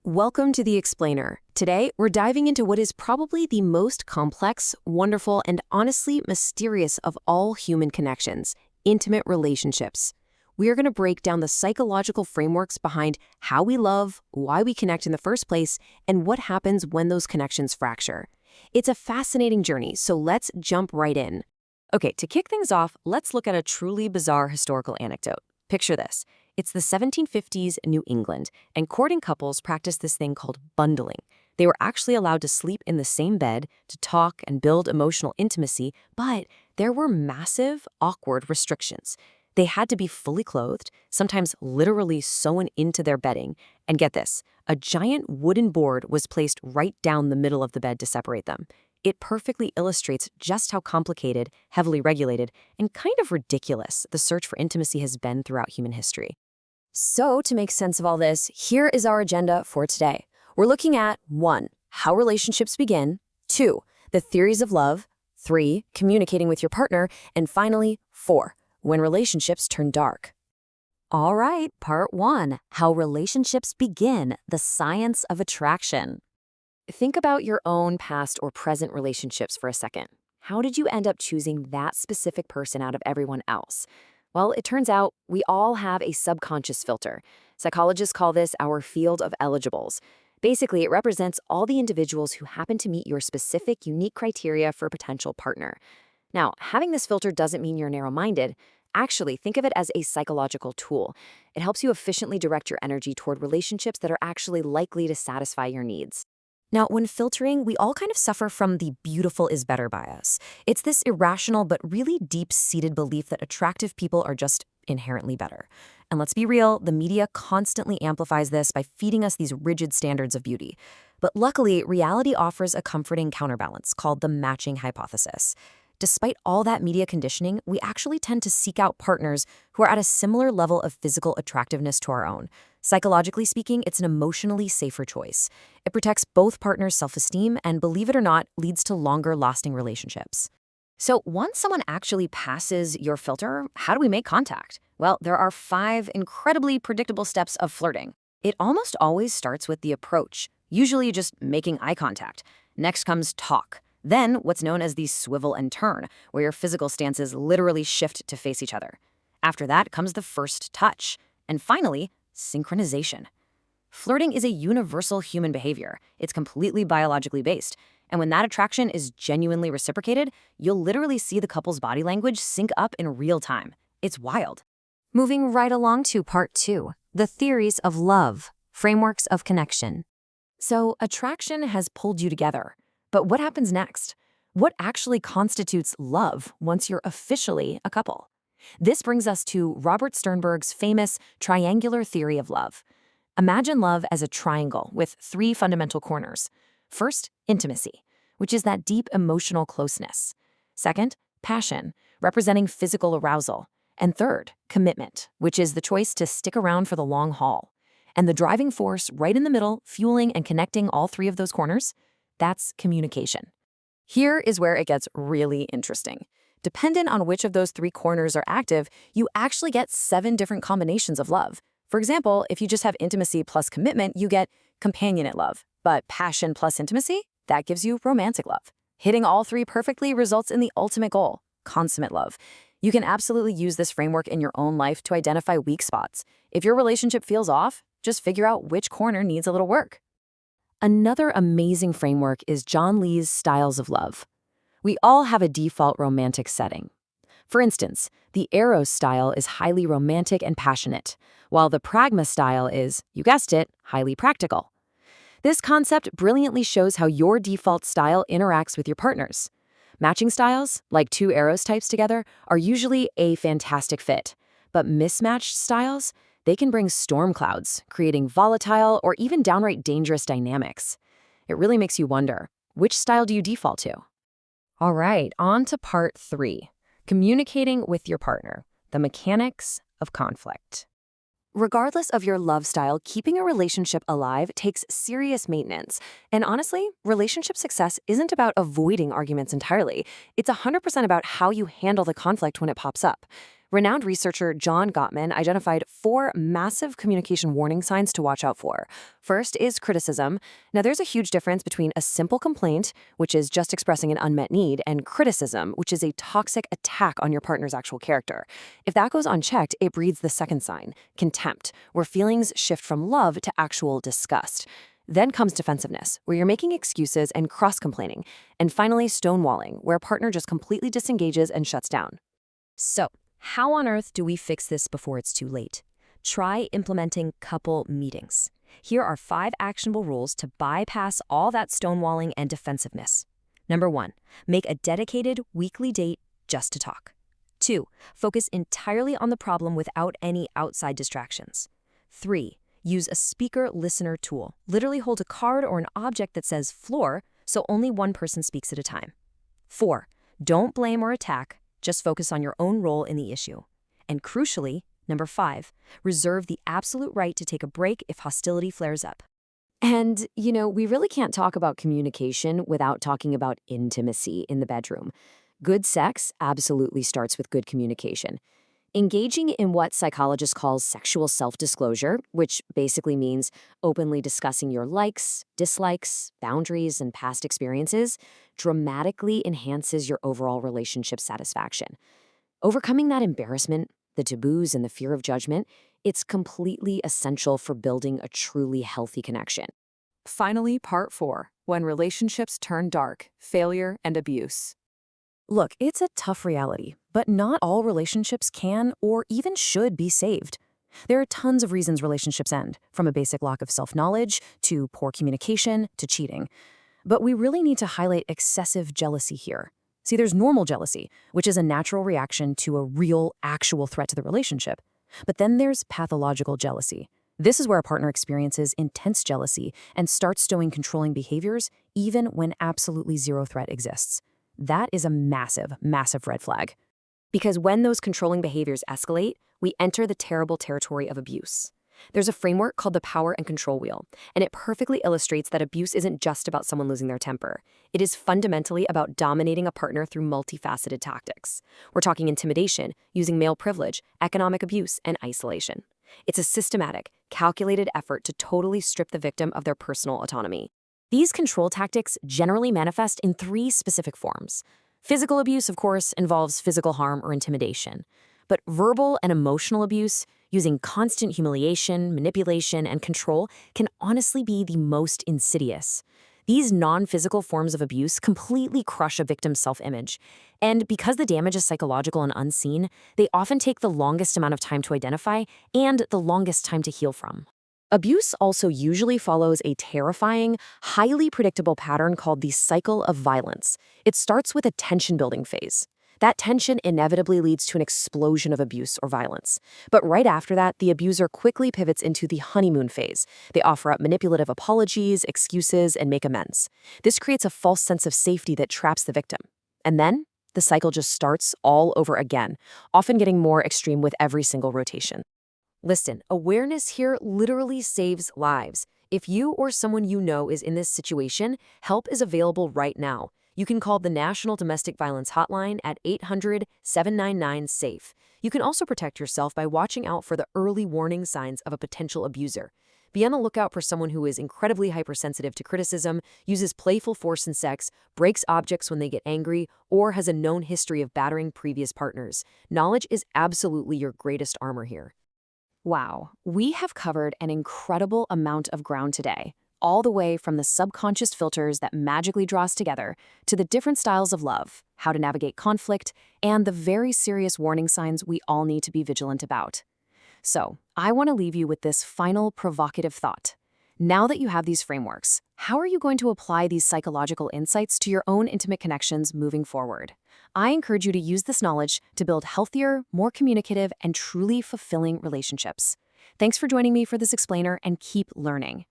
Welcome to The Explainer. Today, we're diving into what is probably the most complex, wonderful, and honestly mysterious of all human connections: intimate relationships. We are going to break down the psychological frameworks behind how we love, why we connect in the first place, and what happens when those connections fracture. It's a fascinating journey, so let's jump right in. Okay, to kick things off, let's look at a truly bizarre historical anecdote. Picture this. It's the 1750s New England, and courting couples practiced this thing called bundling. They were actually allowed to sleep in the same bed, to talk and build emotional intimacy, but there were massive, awkward restrictions. They had to be fully clothed, sometimes literally sewn into their bedding, and get this, a giant wooden board was placed right down the middle of the bed to separate them. It perfectly illustrates just how complicated, heavily regulated, and kind of ridiculous the search for intimacy has been throughout human history. So, to make sense of all this, here is our agenda for today. We're looking at 1. How relationships begin, 2. The theories of love, 3. Communicating with your partner, and finally, 4. When relationships turn dark. All right, part 1, how relationships begin, the science of attraction. Think about your own past or present relationships for a second. How did you end up choosing that specific person out of everyone else? Well, it turns out we all have a subconscious filter. Psychologists call this our field of eligibles. Basically, it represents all the individuals who happen to meet your specific, unique criteria for a potential partner. Now, having this filter doesn't mean you're narrow-minded. Actually, think of it as a psychological tool. It helps you efficiently direct your energy toward relationships that are actually likely to satisfy your needs. Now, when filtering, we all kind of suffer from the beautiful is better bias. It's this irrational but really deep-seated belief that attractive people are just inherently better. And let's be real, the media constantly amplifies this by feeding us these rigid standards of beauty. But luckily, reality offers a comforting counterbalance called the matching hypothesis. Despite all that media conditioning, we actually tend to seek out partners who are at a similar level of physical attractiveness to our own. Psychologically speaking, it's an emotionally safer choice. It protects both partners' self-esteem and, believe it or not, leads to longer-lasting relationships. So once someone actually passes your filter, how do we make contact? Well, there are 5 incredibly predictable steps of flirting. It almost always starts with the approach, usually just making eye contact. Next comes talk. Then what's known as the swivel and turn, where your physical stances literally shift to face each other. After that comes the first touch. And finally, synchronization. Flirting is a universal human behavior. It's completely biologically based. And when that attraction is genuinely reciprocated, you'll literally see the couple's body language sync up in real time. It's wild. Moving right along to part 2, the theories of love, frameworks of connection. So attraction has pulled you together. But what happens next? What actually constitutes love once you're officially a couple? This brings us to Robert Sternberg's famous triangular theory of love. Imagine love as a triangle with 3 fundamental corners. First, intimacy, which is that deep emotional closeness. Second, passion, representing physical arousal. And third, commitment, which is the choice to stick around for the long haul. And the driving force right in the middle, fueling and connecting all 3 of those corners, that's communication. Here is where it gets really interesting. Dependent on which of those 3 corners are active, you actually get 7 different combinations of love. For example, if you just have intimacy plus commitment, you get companionate love. But passion plus intimacy, that gives you romantic love. Hitting all 3 perfectly results in the ultimate goal, consummate love. You can absolutely use this framework in your own life to identify weak spots. If your relationship feels off, just figure out which corner needs a little work. Another amazing framework is John Lee's styles of love. We all have a default romantic setting. For instance, the Eros style is highly romantic and passionate, while the Pragma style is, you guessed it, highly practical. This concept brilliantly shows how your default style interacts with your partner's. Matching styles, like 2 Eros types together, are usually a fantastic fit, but mismatched styles, they can bring storm clouds, creating volatile or even downright dangerous dynamics. It really makes you wonder, which style do you default to? All right, on to part 3, communicating with your partner, the mechanics of conflict. Regardless of your love style, keeping a relationship alive takes serious maintenance. And honestly, relationship success isn't about avoiding arguments entirely. It's 100% about how you handle the conflict when it pops up. Renowned researcher John Gottman identified 4 massive communication warning signs to watch out for. First is criticism. Now, there's a huge difference between a simple complaint, which is just expressing an unmet need, and criticism, which is a toxic attack on your partner's actual character. If that goes unchecked, it breeds the second sign, contempt, where feelings shift from love to actual disgust. Then comes defensiveness, where you're making excuses and cross-complaining. And finally, stonewalling, where a partner just completely disengages and shuts down. So, how on earth do we fix this before it's too late? Try implementing couple meetings. Here are 5 actionable rules to bypass all that stonewalling and defensiveness. Number 1, make a dedicated weekly date just to talk. 2, focus entirely on the problem without any outside distractions. 3, use a speaker-listener tool. Literally hold a card or an object that says floor, so only one person speaks at a time. 4, don't blame or attack. Just focus on your own role in the issue. And crucially, number 5, reserve the absolute right to take a break if hostility flares up. And, we really can't talk about communication without talking about intimacy in the bedroom. Good sex absolutely starts with good communication. Engaging in what psychologists call sexual self-disclosure, which basically means openly discussing your likes, dislikes, boundaries, and past experiences, dramatically enhances your overall relationship satisfaction. Overcoming that embarrassment, the taboos, and the fear of judgment, it's completely essential for building a truly healthy connection. Finally, part 4, when relationships turn dark, failure and abuse. Look, it's a tough reality, but not all relationships can or even should be saved. There are tons of reasons relationships end, from a basic lack of self-knowledge to poor communication to cheating. But we really need to highlight excessive jealousy here. See, there's normal jealousy, which is a natural reaction to a real, actual threat to the relationship. But then there's pathological jealousy. This is where a partner experiences intense jealousy and starts showing controlling behaviors even when absolutely zero threat exists. That is a massive, massive red flag. Because when those controlling behaviors escalate, we enter the terrible territory of abuse. There's a framework called the power and control wheel, and it perfectly illustrates that abuse isn't just about someone losing their temper. It is fundamentally about dominating a partner through multifaceted tactics. We're talking intimidation, using male privilege, economic abuse, and isolation. It's a systematic, calculated effort to totally strip the victim of their personal autonomy. These control tactics generally manifest in 3 specific forms. Physical abuse, of course, involves physical harm or intimidation. But verbal and emotional abuse, using constant humiliation, manipulation, and control, can honestly be the most insidious. These non-physical forms of abuse completely crush a victim's self-image. And because the damage is psychological and unseen, they often take the longest amount of time to identify and the longest time to heal from. Abuse also usually follows a terrifying, highly predictable pattern called the cycle of violence. It starts with a tension-building phase. That tension inevitably leads to an explosion of abuse or violence. But right after that, the abuser quickly pivots into the honeymoon phase. They offer up manipulative apologies, excuses, and make amends. This creates a false sense of safety that traps the victim. And then, the cycle just starts all over again, often getting more extreme with every single rotation. Listen, awareness here literally saves lives. If you or someone you know is in this situation, help is available right now. You can call the National Domestic Violence Hotline at 800-799-SAFE. You can also protect yourself by watching out for the early warning signs of a potential abuser. Be on the lookout for someone who is incredibly hypersensitive to criticism, uses playful force in sex, breaks objects when they get angry, or has a known history of battering previous partners. Knowledge is absolutely your greatest armor here. Wow, we have covered an incredible amount of ground today, all the way from the subconscious filters that magically draw us together to the different styles of love, how to navigate conflict, and the very serious warning signs we all need to be vigilant about. So, I want to leave you with this final provocative thought. Now that you have these frameworks, how are you going to apply these psychological insights to your own intimate connections moving forward? I encourage you to use this knowledge to build healthier, more communicative, and truly fulfilling relationships. Thanks for joining me for this explainer, and keep learning.